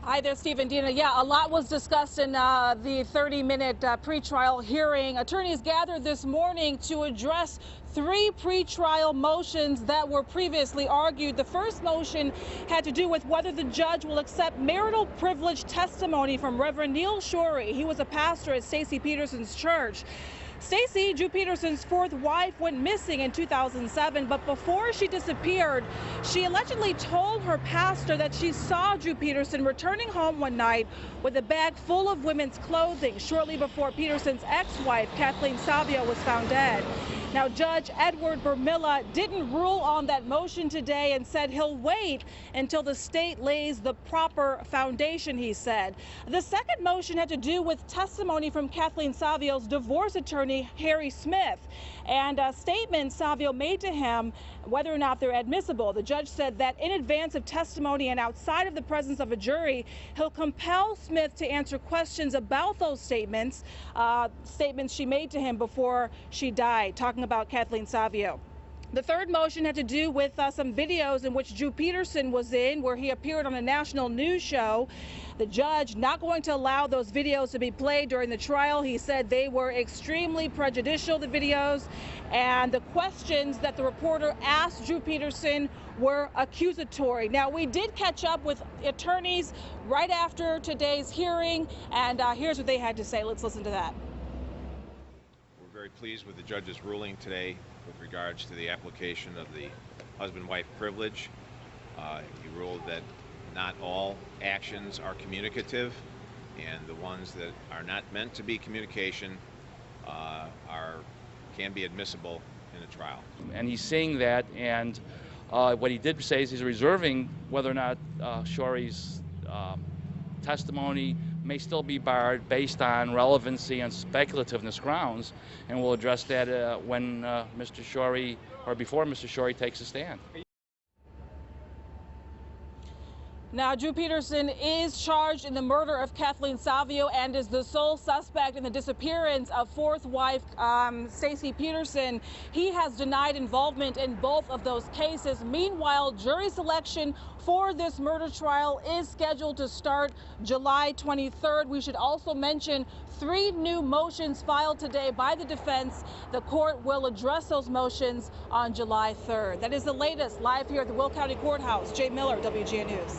Hi there, Steve and Dina. Yeah, a lot was discussed in the 30-minute pretrial hearing. Attorneys gathered this morning to address three pretrial motions that were previously argued. The first motion had to do with whether the judge will accept marital privilege testimony from Reverend Neil Shorey. He was a pastor at Stacey Peterson's church. Stacey, Drew Peterson's fourth wife, went missing in 2007, but before she disappeared, she allegedly told her pastor that she saw Drew Peterson returning home one night with a bag full of women's clothing shortly before Peterson's ex-wife, Kathleen Savio, was found dead. Now, Judge Edward Burmilla didn't rule on that motion today and said he'll wait until the state lays the proper foundation, he said. The second motion had to do with testimony from Kathleen Savio's divorce attorney, Harry Smith, and statements Savio made to him, whether or not they're admissible. The judge said that in advance of testimony and outside of the presence of a jury, he'll compel Smith to answer questions about those statements, statements she made to him before she died, talking about Kathleen Savio. The third motion had to do with some videos in which Drew Peterson was in, where he appeared on a national news show. The judge not going to allow those videos to be played during the trial. He said they were extremely prejudicial, the videos, and the questions that the reporter asked Drew Peterson were accusatory. Now, we did catch up with attorneys right after today's hearing, and here's what they had to say. Let's listen to that. We're very pleased with the judge's ruling today with regards to the application of the husband-wife privilege. He ruled that not all actions are communicative, and the ones that are not meant to be communication can be admissible in a trial. And he's saying that, and what he did say is he's reserving whether or not Shorey's testimony may still be barred based on relevancy and speculativeness grounds, and we'll address that when Mr. Shorey, or before Mr. Shorey takes a stand. Now, Drew Peterson is charged in the murder of Kathleen Savio and is the sole suspect in the disappearance of fourth wife Stacey Peterson. He has denied involvement in both of those cases. Meanwhile, jury selection for this murder trial is scheduled to start July 23rd. We should also mention three new motions filed today by the defense. The court will address those motions on July 3rd. That is the latest live here at the Will County Courthouse. Jay Miller, WGN News.